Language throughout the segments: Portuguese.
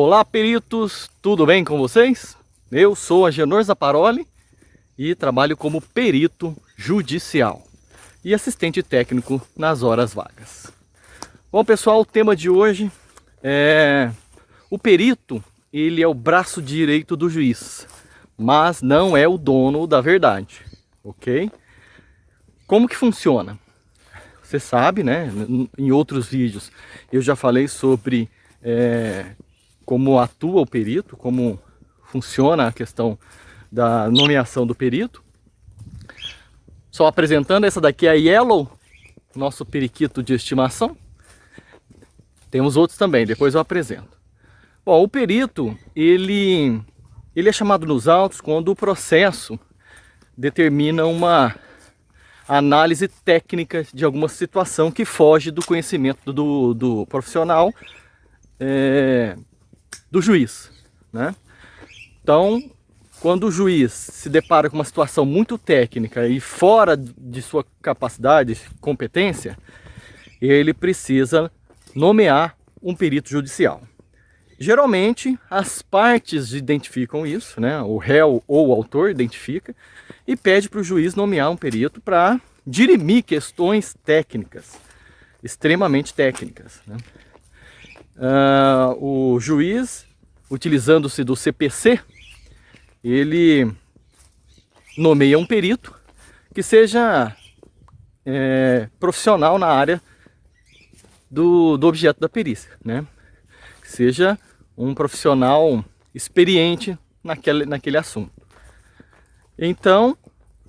Olá, peritos, tudo bem com vocês? Eu sou Agenor Zaparoli e trabalho como perito judicial e assistente técnico nas horas vagas. Bom, pessoal, o tema de hoje é o perito. Ele é o braço direito do juiz, mas não é o dono da verdade, ok? Como que funciona? Você sabe, né? Em outros vídeos eu já falei sobre como atua o perito, como funciona a questão da nomeação do perito. Só apresentando, essa daqui é a Yellow, nosso periquito de estimação. Temos outros também, depois eu apresento. Bom, o perito, ele é chamado nos autos quando o processo determina uma análise técnica de alguma situação que foge do conhecimento do profissional, do juiz, né? Então, quando o juiz se depara com uma situação muito técnica e fora de sua capacidade, competência, ele precisa nomear um perito judicial. Geralmente, as partes identificam isso, né? O réu ou o autor identifica e pede para o juiz nomear um perito para dirimir questões técnicas, extremamente técnicas, né? O juiz, utilizando-se do CPC, ele nomeia um perito que seja profissional na área do objeto da perícia, né? Que seja um profissional experiente naquele assunto. Então,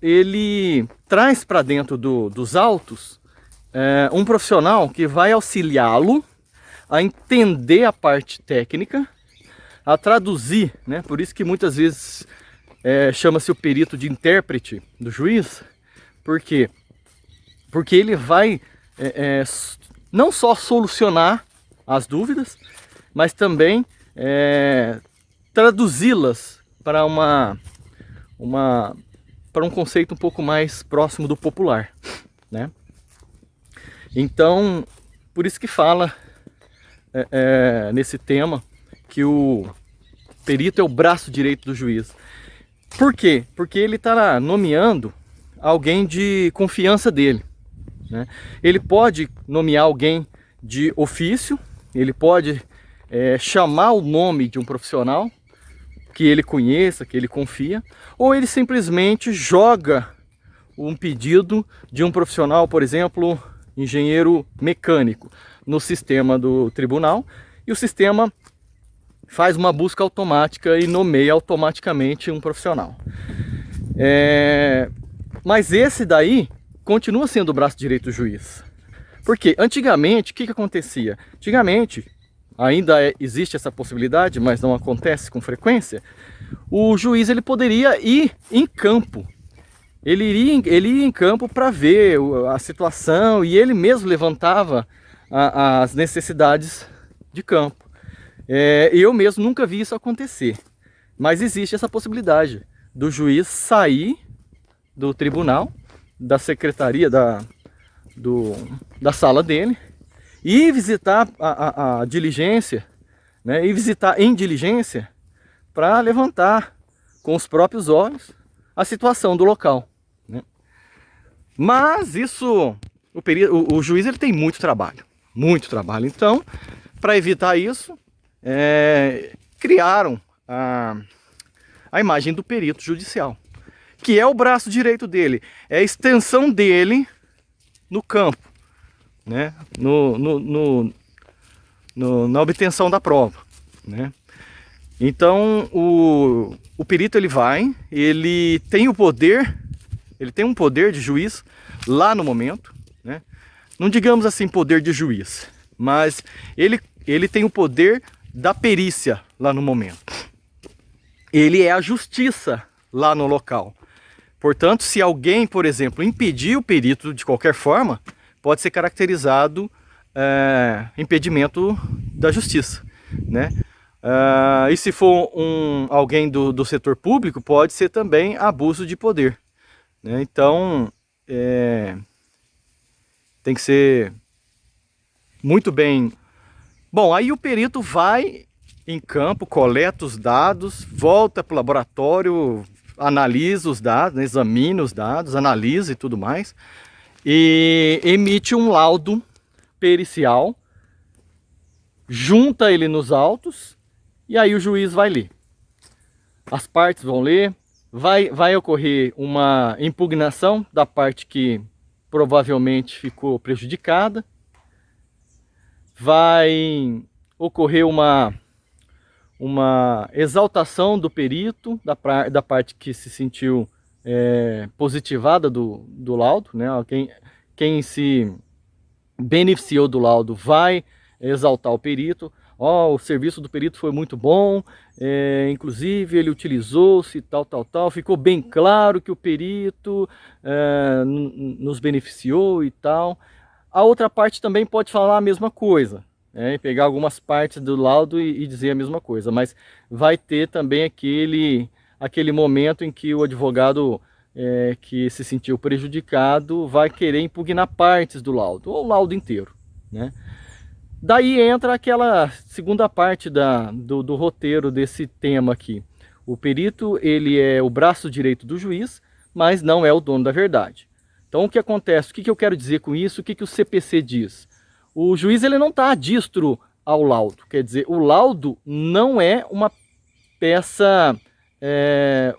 ele traz para dentro dos autos um profissional que vai auxiliá-lo a entender a parte técnica, a traduzir, né? Por isso que muitas vezes chama-se o perito de intérprete do juiz. Por quê? Porque ele vai não só solucionar as dúvidas, mas também traduzi-las para para um conceito um pouco mais próximo do popular, né? Então, por isso que fala nesse tema que o perito é o braço direito do juiz. Por quê? Porque ele está nomeando alguém de confiança dele, né? Ele pode nomear alguém de ofício, ele pode chamar o nome de um profissional que ele conheça, que ele confia, ou ele simplesmente joga um pedido de um profissional, por exemplo, engenheiro mecânico, no sistema do tribunal, e o sistema faz uma busca automática e nomeia automaticamente um profissional. Mas esse daí continua sendo o braço direito do juiz. Porque antigamente, o que acontecia? Antigamente, ainda existe essa possibilidade, mas não acontece com frequência, o juiz ele poderia ir em campo. Ele ia em campo para ver a situação e ele mesmo levantava as necessidades de campo. Eu mesmo nunca vi isso acontecer, mas existe essa possibilidade do juiz sair do tribunal, da secretaria, da sala dele, e visitar a diligência, né, e visitar em diligência para levantar com os próprios olhos a situação do local, né? Mas isso, o juiz ele tem muito trabalho. Então, para evitar isso, criaram a imagem do perito judicial, que é o braço direito dele, é a extensão dele no campo, né? Na obtenção da prova, né? Então o perito ele tem o poder, ele tem um poder de juiz lá no momento, né? Não digamos assim poder de juiz, mas ele tem o poder da perícia lá no momento. Ele é a justiça lá no local. Portanto, se alguém, por exemplo, impedir o perito de qualquer forma, pode ser caracterizado impedimento da justiça, né? E se for alguém do setor público, pode ser também abuso de poder, né? Então, tem que ser muito bem... Bom, aí o perito vai em campo, coleta os dados, volta para o laboratório, analisa os dados, né, examina os dados, analisa e tudo mais, e emite um laudo pericial, junta ele nos autos, e aí o juiz vai ler. As partes vão ler, vai ocorrer uma impugnação da parte que provavelmente ficou prejudicada, vai ocorrer uma exaltação do perito, da parte que se sentiu positivada do laudo, né? Quem se beneficiou do laudo vai exaltar o perito. O serviço do perito foi muito bom, inclusive ele utilizou-se tal, ficou bem claro que o perito nos beneficiou e tal. A outra parte também pode falar a mesma coisa, pegar algumas partes do laudo e dizer a mesma coisa, mas vai ter também aquele momento em que o advogado que se sentiu prejudicado vai querer impugnar partes do laudo, ou o laudo inteiro, né? Daí entra aquela segunda parte do roteiro desse tema aqui. O perito, ele é o braço direito do juiz, mas não é o dono da verdade. Então o que acontece? O que eu quero dizer com isso? O que o CPC diz? O juiz ele não está adistro ao laudo, quer dizer, o laudo não é uma peça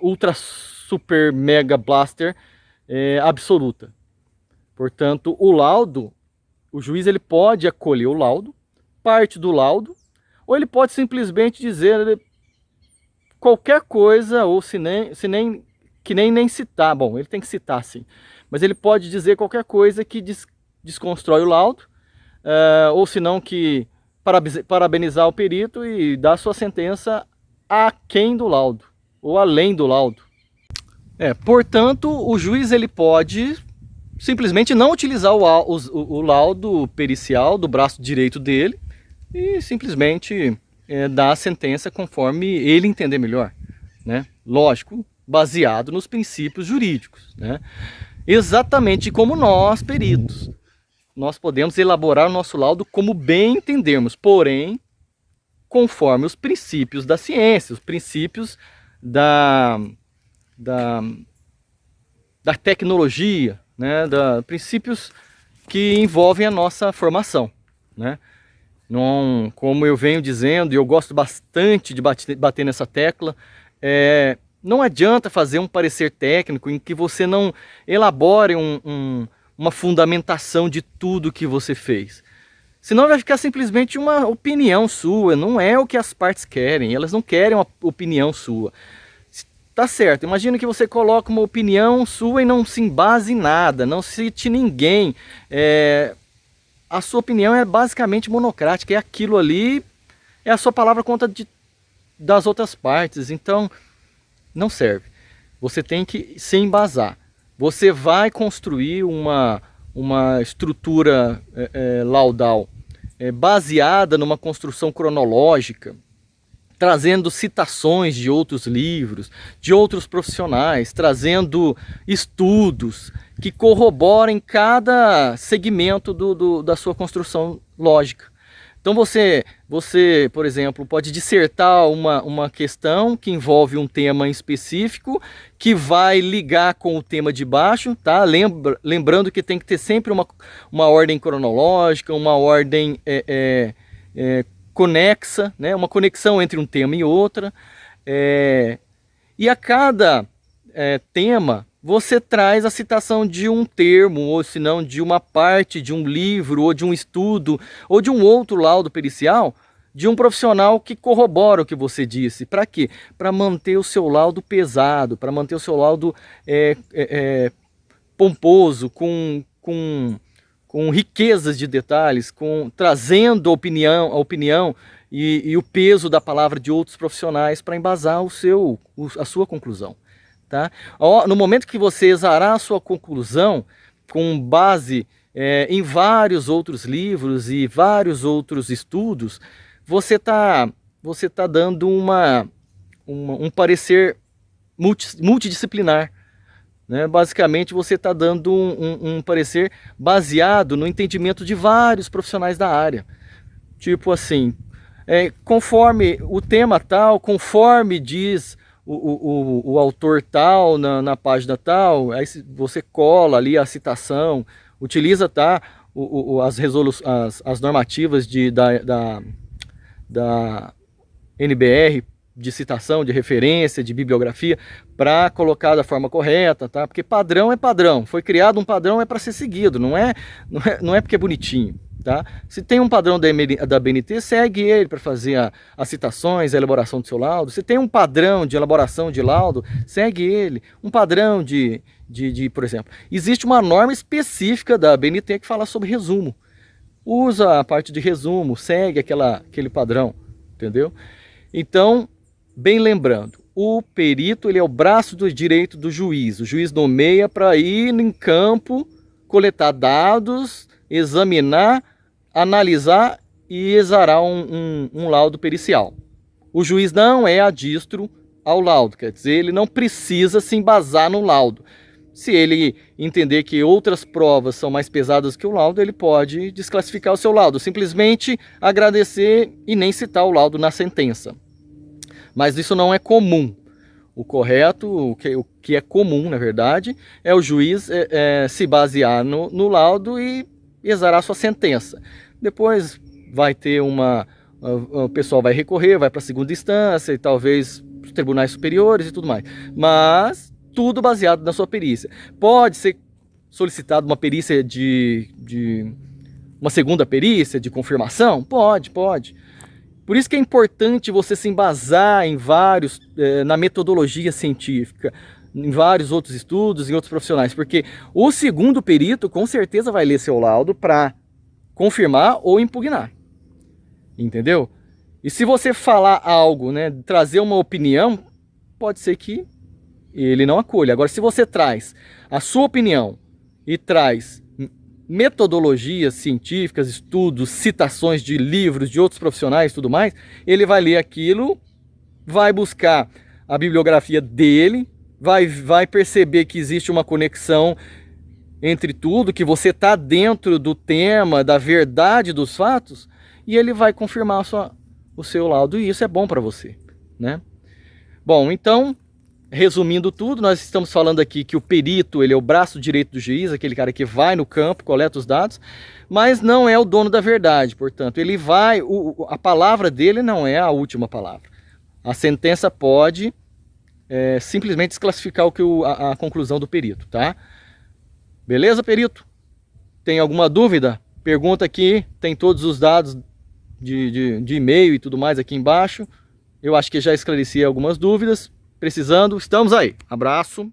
ultra super mega blaster absoluta. Portanto, o laudo, o juiz ele pode acolher o laudo, parte do laudo, ou ele pode simplesmente dizer qualquer coisa, ou nem citar. Bom, ele tem que citar sim, mas ele pode dizer qualquer coisa que desconstrói o laudo, ou senão que parabenizar o perito e dar sua sentença aquém do laudo, ou além do laudo. Portanto, o juiz ele pode simplesmente não utilizar o laudo pericial do braço direito dele e simplesmente dar a sentença conforme ele entender melhor, né? Lógico, baseado nos princípios jurídicos, né? Exatamente como nós, peritos, nós podemos elaborar o nosso laudo como bem entendermos, porém, conforme os princípios da ciência, os princípios da tecnologia, né, princípios que envolvem a nossa formação, né? Não, como eu venho dizendo, e eu gosto bastante de bater nessa tecla, não adianta fazer um parecer técnico em que você não elabore uma fundamentação de tudo que você fez. Senão vai ficar simplesmente uma opinião sua, não é o que as partes querem, elas não querem uma opinião sua. Tá certo, imagina que você coloca uma opinião sua e não se embase em nada, não cite ninguém. A sua opinião é basicamente monocrática, aquilo ali é a sua palavra contra das outras partes, então não serve. Você tem que se embasar. Você vai construir uma estrutura laudal baseada numa construção cronológica, trazendo citações de outros livros, de outros profissionais, trazendo estudos que corroborem cada segmento da sua construção lógica. Então você, por exemplo, pode dissertar uma questão que envolve um tema em específico, que vai ligar com o tema de baixo, tá? Lembrando que tem que ter sempre uma ordem cronológica, uma ordem conexa, né? Uma conexão entre um tema e outra, e a cada tema você traz a citação de um termo, ou se não de uma parte de um livro, ou de um estudo, ou de um outro laudo pericial, de um profissional que corrobora o que você disse. Para quê? Para manter o seu laudo pesado, para manter o seu laudo pomposo, com riquezas de detalhes, trazendo a opinião e o peso da palavra de outros profissionais para embasar a sua conclusão. Tá? No momento que você exarar a sua conclusão com base em vários outros livros e vários outros estudos, você tá dando um parecer multidisciplinar. Né? Basicamente você está dando um parecer baseado no entendimento de vários profissionais da área. Tipo assim, conforme o tema tal, conforme diz o autor tal na página tal, aí você cola ali a citação, utiliza as normativas da NBR, de citação, de referência, de bibliografia, para colocar da forma correta, tá? Porque padrão é padrão, foi criado um padrão, é para ser seguido, não é porque é bonitinho, tá? Se tem um padrão da BNT, segue ele para fazer as citações, a elaboração do seu laudo. Se tem um padrão de elaboração de laudo, segue ele. Um padrão por exemplo, existe uma norma específica da BNT que fala sobre resumo. Usa a parte de resumo, segue aquele padrão, entendeu? Então, bem lembrando, o perito ele é o braço direito do juiz. O juiz nomeia para ir em campo, coletar dados, examinar, analisar e exarar um laudo pericial. O juiz não é adistro ao laudo, quer dizer, ele não precisa se embasar no laudo. Se ele entender que outras provas são mais pesadas que o laudo, ele pode desclassificar o seu laudo, simplesmente agradecer e nem citar o laudo na sentença. Mas isso não é comum. O correto, o que é comum, na verdade, é o juiz se basear no laudo e exarar sua sentença. Depois vai ter o pessoal vai recorrer, vai para a segunda instância e talvez os tribunais superiores e tudo mais. Mas tudo baseado na sua perícia. Pode ser solicitado uma perícia uma segunda perícia de confirmação? Pode. Por isso que é importante você se embasar em na metodologia científica, em vários outros estudos, em outros profissionais, porque o segundo perito com certeza vai ler seu laudo para confirmar ou impugnar, entendeu? E se você falar algo, né, trazer uma opinião, pode ser que ele não acolha. Agora, se você traz a sua opinião e traz metodologias científicas, estudos, citações de livros, de outros profissionais e tudo mais, ele vai ler aquilo, vai buscar a bibliografia dele, vai perceber que existe uma conexão entre tudo, que você está dentro do tema, da verdade dos fatos, e ele vai confirmar o seu laudo, e isso é bom para você, né? Bom, então, resumindo tudo, nós estamos falando aqui que o perito, ele é o braço direito do juiz, aquele cara que vai no campo, coleta os dados, mas não é o dono da verdade, portanto, ele a palavra dele não é a última palavra. A sentença pode simplesmente desclassificar a conclusão do perito, tá? Beleza, perito? Tem alguma dúvida? Pergunta aqui, tem todos os dados de e-mail e tudo mais aqui embaixo. Eu acho que já esclareci algumas dúvidas. Precisando, estamos aí. Abraço.